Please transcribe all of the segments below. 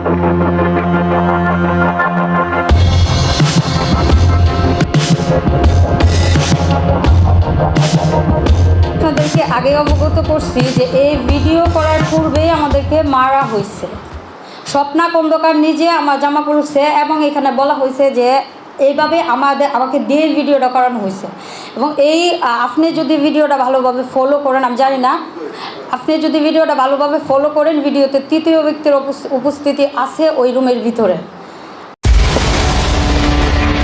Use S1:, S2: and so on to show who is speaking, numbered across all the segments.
S1: আপনাদেরকে আগে অবগত করছি যে এই ভিডিও করার পূর্বেই আমাদেরকে মারা হয়েছে। স্বপ্না খন্দকার নিজে আমার জামা পড়ছে এবং এখানে বলা হয়েছে যে এইভাবে আমাকে দিয়ে ভিডিওটা করানো হয়েছে। এবং আপনি যদি ভিডিওটা ভালোভাবে ফলো করেন, আমি জানি না, আপনি যদি ভিডিওটা ভালোভাবে ফলো করেন, ভিডিওতে তৃতীয় ব্যক্তির উপস্থিতি আছে ওই রুমের ভিতরে।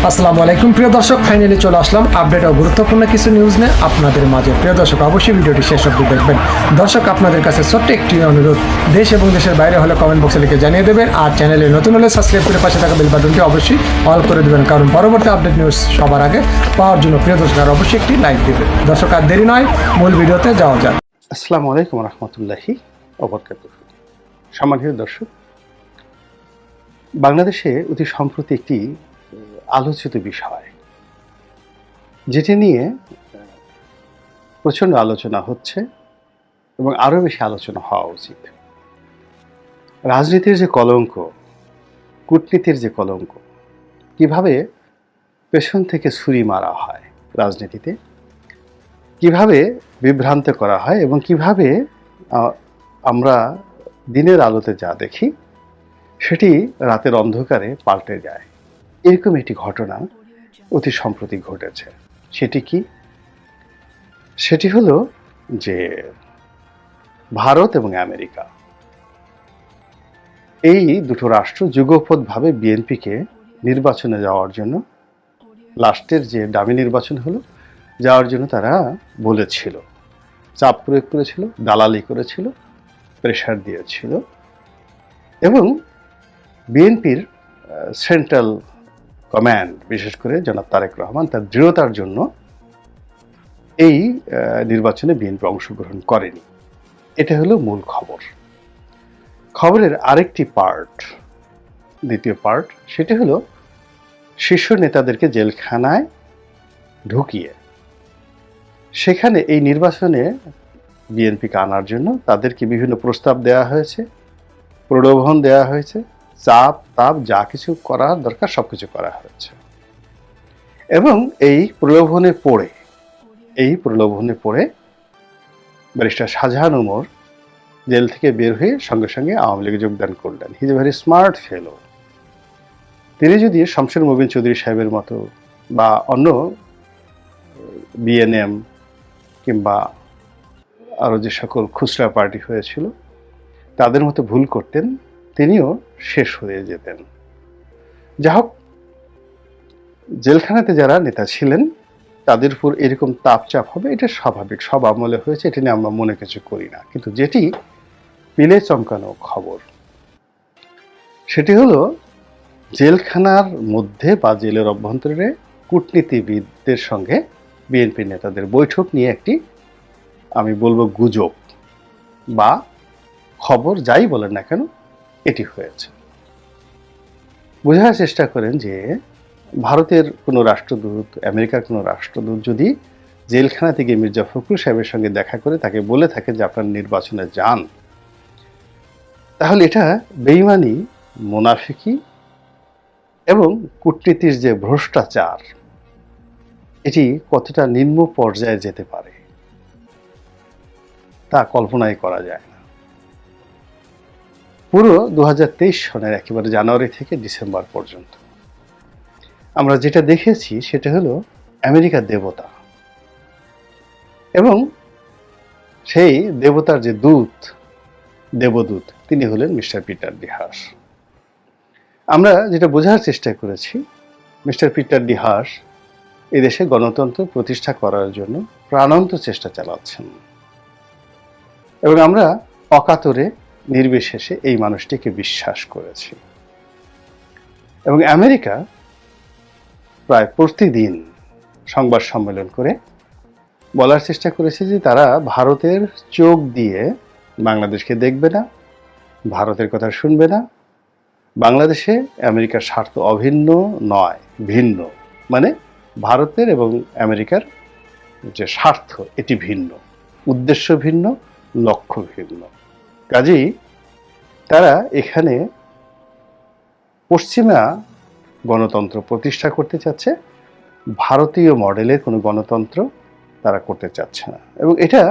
S2: আসসালামু আলাইকুম প্রিয় দর্শক, ফাইনালি চলে আসলাম আপডেট ও গুরুত্বপূর্ণ কিছু নিউজ নিয়ে আপনাদের মাঝে। প্রিয় দর্শক, অবশ্যই ভিডিওটি শেষ অবধি দেখবেন। দর্শক, আপনাদের কাছে ছোট্ট একটি অনুরোধ, দেশ এবং দেশের বাইরে হলে কমেন্ট বক্সে লিখে জানিয়ে দেবেন, আর চ্যানেলে নতুন হলে সাবস্ক্রাইব করে পাশে থাকা বেল বাটনটি অবশ্যই অল করে দেবেন, কারণ পরবর্তী আপডেট নিউজ সবার আগে পাওয়ার জন্য প্রিয় দর্শক আর অবশ্যই একটি লাইক দেবেন। দর্শক, আর দেরি নয়, মূল ভিডিওতে যাওয়া যাক।
S3: আসসালামু আলাইকুম রাহমাতুল্লাহি ওয়া বারাকাতুহু। সম্মানিত দর্শক, বাংলাদেশে অতি সম্প্রতি একটি আলোচিত বিষয়, যেটি নিয়ে প্রচণ্ড আলোচনা হচ্ছে এবং আরও বেশি আলোচনা হওয়া উচিত। রাজনীতির যে কলঙ্ক, কূটনীতির যে কলঙ্ক, কিভাবে পেছন থেকে ছুরি মারা হয় রাজনীতিতে, কিভাবে বিভ্রান্ত করা হয় এবং কিভাবে আমরা দিনের আলোতে যা দেখি সেটি রাতের অন্ধকারে পাল্টে যায়, এরকম একটি ঘটনা অতি সম্প্রতি ঘটেছে। সেটি কি? সেটি হলো যে ভারত এবং আমেরিকা, এই দুটো রাষ্ট্র যুগপৎভাবে বিএনপিকে নির্বাচনে যাওয়ার জন্য, লাস্টের যে ডামি নির্বাচন হলো, যাওয়ার জন্য তারা বলেছিল, চাপ প্রয়োগ করেছিল, দালালি করেছিল, প্রেশার দিয়েছিল এবং বিএনপির সেন্ট্রাল কমান্ড, বিশেষ করে জনাব তারেক রহমান তার দৃঢ়তার জন্য এই নির্বাচনে বিএনপি অংশগ্রহণ করেনি। এটা হলো মূল খবর। খবরের আরেকটি পার্ট, দ্বিতীয় পার্ট, সেটা হলো শীর্ষ নেতাদেরকে জেলখানায় ঢুকিয়ে সেখানে এই নির্বাচনে বিএনপিকে আনার জন্য তাদেরকে বিভিন্ন প্রস্তাব দেওয়া হয়েছে, প্রলোভন দেওয়া হয়েছে, চাপ তাপ যা কিছু করার দরকার সব কিছু করা হয়েছে। এবং এই প্রলোভনে পড়ে ব্যারিস্টার শাহজাহান ওমর জেল থেকে বের হয়ে সঙ্গে সঙ্গে আওয়ামী লীগে যোগদান করলেন। He is a very smart fellow. তিনি যদি শমশের মুবিন চৌধুরী সাহেবের মতো বা অন্য বিএনএম কিংবা আরও যে সকল খুচরা পার্টি হয়েছিল তাদের মতো ভুল করতেন, তিনিও শেষ হয়ে যেতেন। যা হোক, জেলখানাতে যারা নেতা ছিলেন তাদের উপর এরকম তাপচাপ হবে, এটা স্বাভাবিক, সব আমলে হয়েছে, এটা নিয়ে আমরা মনে কিছু করি না। কিন্তু যেটি পিলে চমকানো খবর, সেটি হলো জেলখানার মধ্যে বা জেলের অভ্যন্তরে কূটনীতিবিদদের সঙ্গে বিএনপি নেতাদের বৈঠক নিয়ে একটি, আমি বলবো, গুজব বা খবর, যাই বলেন না কেন, এটি হয়েছে। বোঝার চেষ্টা করেন যে ভারতের কোনো রাষ্ট্রদূত, আমেরিকার কোনো রাষ্ট্রদূত যদি জেলখানা থেকে মির্জা ফখরুল সাহেবের সঙ্গে দেখা করে তাকে বলে থাকেন যে আপনার নির্বাচনে যান, তাহলে এটা বেঈমানি, মুনাফিকি এবং কূটনীতির যে ভ্রষ্টাচার, এটি কতটা নিম্ন পর্যায়ে যেতে পারে তা কল্পনাই করা যায় না। পুরো 2023 সনের একেবারে জানুয়ারি থেকে ডিসেম্বর পর্যন্ত আমরা যেটা দেখেছি সেটা হলো আমেরিকার দেবতা, এবং সেই দেবতার যে দেবদূত, তিনি হলেন মিস্টার পিটার ডি হাস। আমরা যেটা বোঝার চেষ্টা করেছি, মিস্টার পিটার ডি হাস এদেশে গণতন্ত্র প্রতিষ্ঠা করার জন্য প্রাণান্ত চেষ্টা চালাচ্ছেন, এবং আমরা অকাতরে নির্বিশেষে এই মানুষটিকে বিশ্বাস করেছি। এবং আমেরিকা প্রায় প্রতিদিন সংবাদ সম্মেলন করে বলার চেষ্টা করেছে যে তারা ভারতের চোখ দিয়ে বাংলাদেশকে দেখবে না, ভারতের কথা শুনবে না, বাংলাদেশে আমেরিকার স্বার্থ অভিন্ন নয়, ভিন্ন, মানে ভারতের এবং আমেরিকার যে স্বার্থ এটি ভিন্ন, উদ্দেশ্য ভিন্ন, লক্ষ্য ভিন্ন। কাজেই তারা এখানে পশ্চিমা গণতন্ত্র প্রতিষ্ঠা করতে চাচ্ছে, ভারতীয় মডেলের কোনো গণতন্ত্র তারা করতে চাচ্ছে না। এবং এটা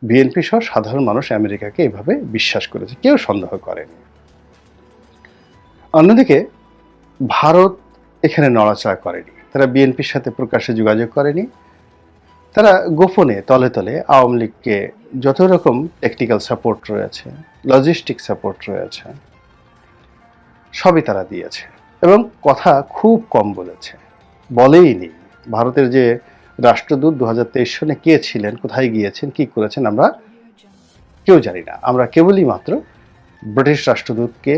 S3: বিএনপি সহ সাধারণ মানুষ আমেরিকাকে এভাবে বিশ্বাস করেছে, কেউ সন্দেহ করেনি। অন্যদিকে ভারত এখানে নড়াচড়া করেনি, তারা বিএনপির সাথে প্রকাশ্যে যোগাযোগ করেনি। তারা গোপনে তলে তলে আওয়ামী লীগকে যত রকম টেকনিক্যাল সাপোর্ট রয়েছে, লজিস্টিক সাপোর্ট রয়েছে, সবই তারা দিয়েছে এবং কথা খুব কম বলেছে, বলেইনি। ভারতের যে রাষ্ট্রদূত 2023 সনে কে ছিলেন, কোথায় গিয়েছেন, কি করেছেন আমরা কেউ জানি না। আমরা কেবলই মাত্র ব্রিটিশ রাষ্ট্রদূতকে,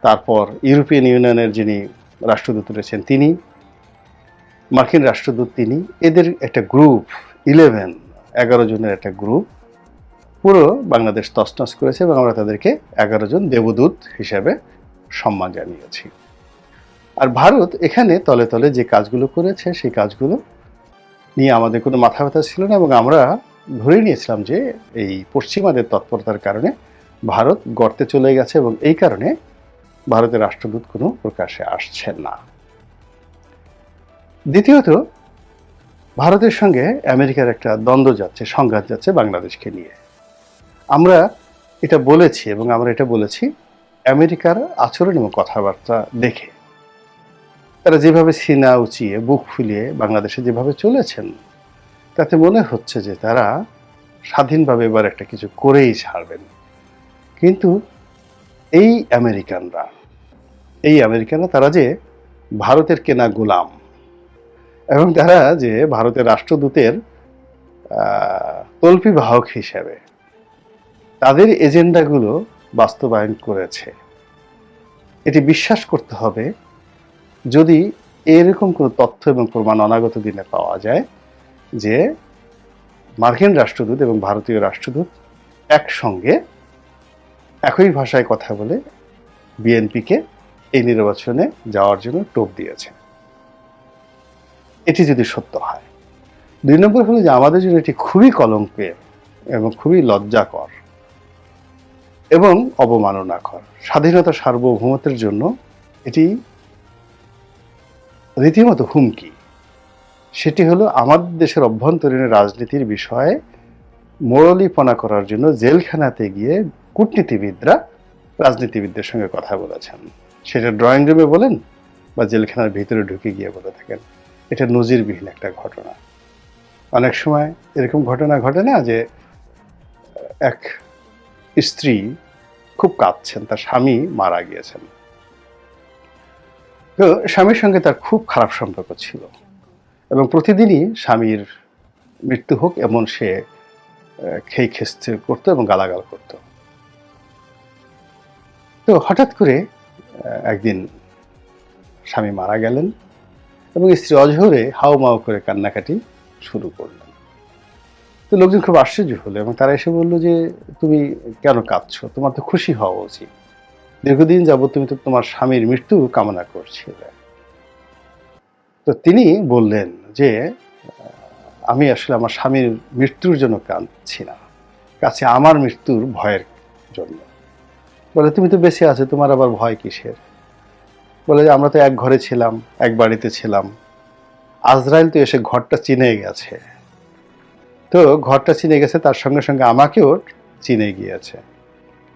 S3: তারপর ইউরোপিয়ান ইউনিয়নের যিনি রাষ্ট্রদূত রয়েছেন তিনি, মার্কিন রাষ্ট্রদূত তিনি, এদের একটা গ্রুপ 11 জনের একটা গ্রুপ পুরো বাংলাদেশ তছনছ করেছে এবং আমরা তাদেরকে 11 জন দেবদূত হিসেবে সম্মান জানিয়েছি। আর ভারত এখানে তলে তলে যে কাজগুলো করেছে সেই কাজগুলো নিয়ে আমাদের কোনো মাথা ব্যথা ছিল না এবং আমরা ধরে নিয়েছিলাম যে এই পশ্চিমাদের তৎপরতার কারণে ভারত গর্তে চলে গেছে এবং এই কারণে ভারতের রাষ্ট্রদূত কোনো প্রকাশ্যে আসছেন না। দ্বিতীয়ত, ভারতের সঙ্গে আমেরিকার একটা দ্বন্দ্ব যাচ্ছে, সংঘাত যাচ্ছে বাংলাদেশকে নিয়ে। আমরা এটা বলেছি এবং আমরা এটা বলেছি আমেরিকার আচরণ এবং কথাবার্তা দেখে। তারা যেভাবে সিনা উঁচিয়ে বুক ফুলিয়ে বাংলাদেশে যেভাবে চলেছেন, তাতে মনে হচ্ছে যে তারা স্বাধীনভাবে এবার একটা কিছু করেই ছাড়বেন। কিন্তু এই আমেরিকানরা তারা যে ভারতের কেনা গোলাম এবং তারা যে ভারতের রাষ্ট্রদূতের তল্পি বাহক হিসেবে তাদের এজেন্ডাগুলো বাস্তবায়ন করেছে, এটি বিশ্বাস করতে হবে। যদি এরকম কোনো তথ্য এবং প্রমাণ অনাগত দিনে পাওয়া যায় যে মার্কিন রাষ্ট্রদূত এবং ভারতীয় রাষ্ট্রদূত একসঙ্গে একই ভাষায় কথা বলে বিএনপিকে এই নির্বাচনে যাওয়ার জন্য টোপ দিয়েছে, এটি যদি সত্য হয়। 2 নম্বর হলো যে আমাদের জন্য এটি খুবই কলঙ্কের এবং খুবই লজ্জাকর এবং অবমাননাকর। স্বাধীনতা সার্বভৌমত্বের জন্য এটি রীতিমতো হুমকি। সেটি হলো আমাদের দেশের অভ্যন্তরীণ রাজনীতির বিষয়ে মোড়লিপনা করার জন্য জেলখানাতে গিয়ে কূটনীতিবিদরা রাজনীতিবিদদের সঙ্গে কথা বলেছেন, সেটা ড্রয়িং রুমে বলেন বা জেলখানার ভিতরে ঢুকে গিয়ে বলে থাকেন। এটা নজিরবিহীন একটা ঘটনা। অনেক সময় এরকম ঘটনা ঘটে না যে এক স্ত্রী খুব কাঁদছেন, তার স্বামী মারা গিয়েছেন, তো স্বামীর সঙ্গে তার খুব খারাপ সম্পর্ক ছিল এবং প্রতিদিনই স্বামীর মৃত্যু হোক এমন সে খেই খেস্তে করতো এবং গালাগাল করত। তো হঠাৎ করে একদিন স্বামী মারা গেলেন এবং স্ত্রী অঝরে হাউমাউ করে কান্নাকাটি শুরু করলেন। তো লোকজন খুব আশ্চর্য হলো এবং তারা এসে বললো যে তুমি কেন কাঁদছো, তোমার তো খুশি হওয়া উচিত, দীর্ঘদিন যাবত তুমি তো তোমার স্বামীর মৃত্যু কামনা করছিলে। তো তিনি বললেন যে আমি আসলে আমার স্বামীর মৃত্যুর জন্য কাঁদছি না, কাছে আমার মৃত্যুর ভয়ের জন্য। বলে তুমি তো বেঁচে আছো, তোমার আবার ভয় কিসের? বলে যে আমরা তো এক ঘরে ছিলাম, এক বাড়িতে ছিলাম, আজরাইল তো এসে ঘরটা চিনে গেছে, তো ঘরটা চিনে গেছে তার সঙ্গে সঙ্গে আমাকেও চিনে গিয়েছে,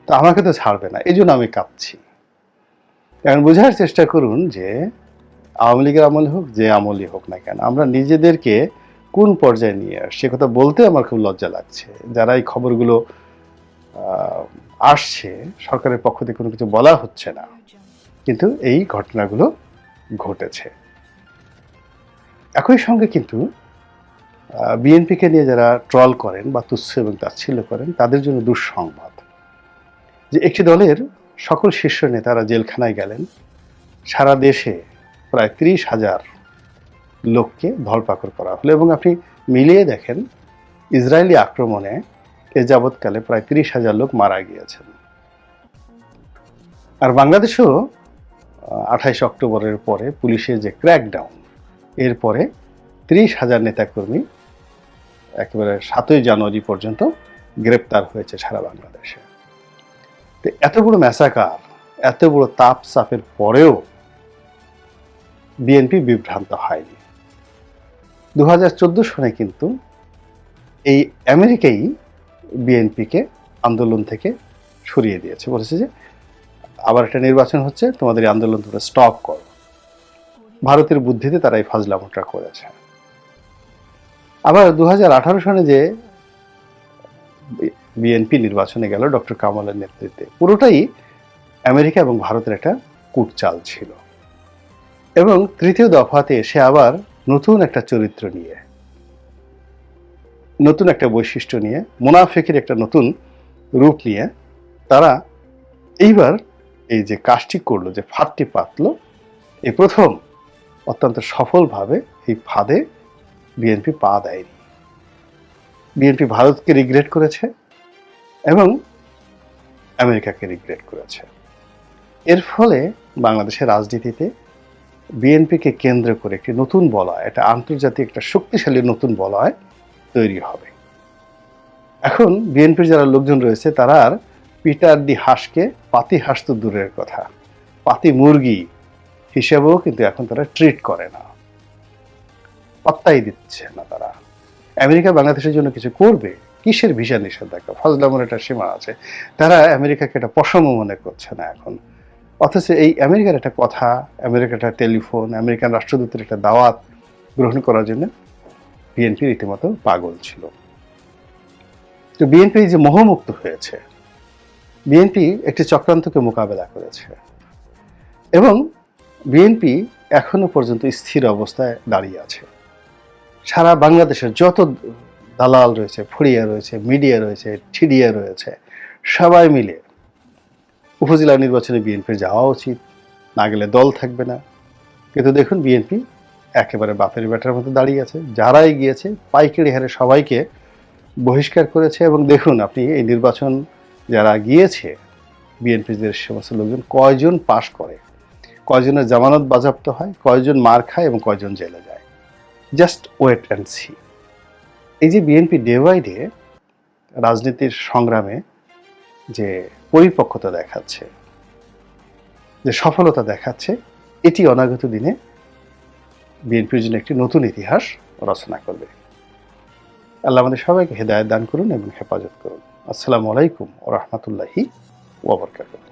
S3: তো আমাকে তো ছাড়বে না, এই জন্য আমি কাঁদছি। এখন বোঝার চেষ্টা করুন যে আওয়ামী লীগের আমল হোক, যে আমলই হোক না কেন, আমরা নিজেদেরকে কোন পর্যায়ে নিয়ে আসছি কথা বলতে আমার খুব লজ্জা লাগছে। যারা এই খবরগুলো আসছে, সরকারের পক্ষ থেকে কোনো কিছু বলা হচ্ছে না, কিন্তু এই ঘটনাগুলো ঘটেছে। একই সঙ্গে কিন্তু বিএনপিকে নিয়ে যারা ট্রল করেন বা তুচ্ছ এবং তাচ্ছিল্য করেন, তাদের জন্য দুঃসংবাদ যে একটি দলের সকল শীর্ষ নেতারা জেলখানায় গেলেন। সারা দেশে প্রায় 30,000 লোককে ধরপাকড় করা হলো এবং আপনি মিলিয়ে দেখেন ইসরায়েলি আক্রমণে এ যাবৎকালে প্রায় 30,000 লোক মারা গিয়েছেন। আর বাংলাদেশেও 28 অক্টোবরের পরে পুলিশের যে ক্র্যাকডাউন, এরপরে 30,000 নেতাকর্মী একেবারে 7ই জানুয়ারি পর্যন্ত গ্রেপ্তার হয়েছে সারা বাংলাদেশে। তো এত বড় ম্যাসাকার, এত বড় চাপের পরেও বিএনপি বিভ্রান্ত হয়নি। 2014 সনে কিন্তু এই আমেরিকাই বিএনপিকে আন্দোলন থেকে সরিয়ে দিয়েছে, বলেছে যে আবার একটা নির্বাচন হচ্ছে, তোমাদের এই আন্দোলন তোমরা স্টপ করো। ভারতের বুদ্ধিতে তারা এই ফাজলামোটা করেছে। আবার 2018 সনে যে বিএনপি নির্বাচনে গেল ডক্টর কামালের নেতৃত্বে, পুরোটাই আমেরিকা এবং ভারতের একটা কূটচাল ছিল। এবং তৃতীয় দফাতে এসে আবার নতুন একটা চরিত্র নিয়ে, নতুন একটা বৈশিষ্ট্য নিয়ে, মুনাফিকের একটা নতুন রূপ নিয়ে তারা এইবার এই যে কাজটি করলো, যে ফাঁদটি পাতলো, এই প্রথম অত্যন্ত সফলভাবে এই ফাঁদে বিএনপি পা দেয়নি। বিএনপি ভারতকে রিগ্রেট করেছে এবং আমেরিকাকে রিগ্রেট করেছে। এর ফলে বাংলাদেশের রাজনীতিতে বিএনপিকে কেন্দ্র করে একটি নতুন বলয়, একটা আন্তর্জাতিক একটা শক্তিশালী নতুন বলয় তৈরি হবে। এখন বিএনপির যারা লোকজন রয়েছে তারা আর পিটার ডি হাঁসকে পাতি হাঁস তো দূরের কথা, পাতি মুরগি হিসেবেও কিন্তু এখন তারা ট্রিট করে না, পাত্তাই দিচ্ছে না তারা। আমেরিকা বাংলাদেশের জন্য কিছু করবে, কিসের ভিসা নিষেধাজ্ঞা, ফজলামোর একটা সীমা আছে। তারা আমেরিকাকে একটা পশম মনে করছে না এখন। অথচ এই আমেরিকার একটা কথা, আমেরিকার একটা টেলিফোন, আমেরিকান রাষ্ট্রদূতের একটা দাওয়াত গ্রহণ করার জন্য বিএনপি রীতিমতো পাগল ছিল। তো বিএনপি যে মোহমুক্ত হয়েছে, বিএনপি একটি চক্রান্তকে মোকাবেলা করেছে এবং বিএনপি এখনো পর্যন্ত স্থির অবস্থায় দাঁড়িয়ে আছে। সারা বাংলাদেশের যত দালাল রয়েছে, ফুড়িয়া রয়েছে, মিডিয়া রয়েছে, ঠিডিয়া রয়েছে, সবাই মিলে উপজেলা নির্বাচনে বিএনপির যাওয়া উচিত, না গেলে দল থাকবে না। কিন্তু দেখুন বিএনপি একেবারে বাপের বেটার মতো দাঁড়িয়ে আছে। যারাই গিয়েছে পাইকারি হারে সবাইকে বহিষ্কার করেছে। এবং দেখুন আপনি এই নির্বাচন যারা গিয়েছে, বিএনপির সমস্ত লোকজন কয়জন পাশ করে, কয়জনের জামানত বাজেয়াপ্ত হয়, কয়জন মার খায় এবং কয়জন জেলে যায়। Just wait and see. এই যে বিএনপি ডে বাই ডে রাজনীতির সংগ্রামে যে পরিপক্কতা দেখাচ্ছে, যে সফলতা দেখাচ্ছে, এটি অনাগত দিনে বিএনপির জন্য একটি নতুন ইতিহাস রচনা করবে। আল্লাহ আমাদের সবাইকে হেদায়েত দান করুন এবং হেফাজত করুন। আসসালামু আলাইকুম ওয়া রাহমাতুল্লাহি ওয়া বারাকাতুহু।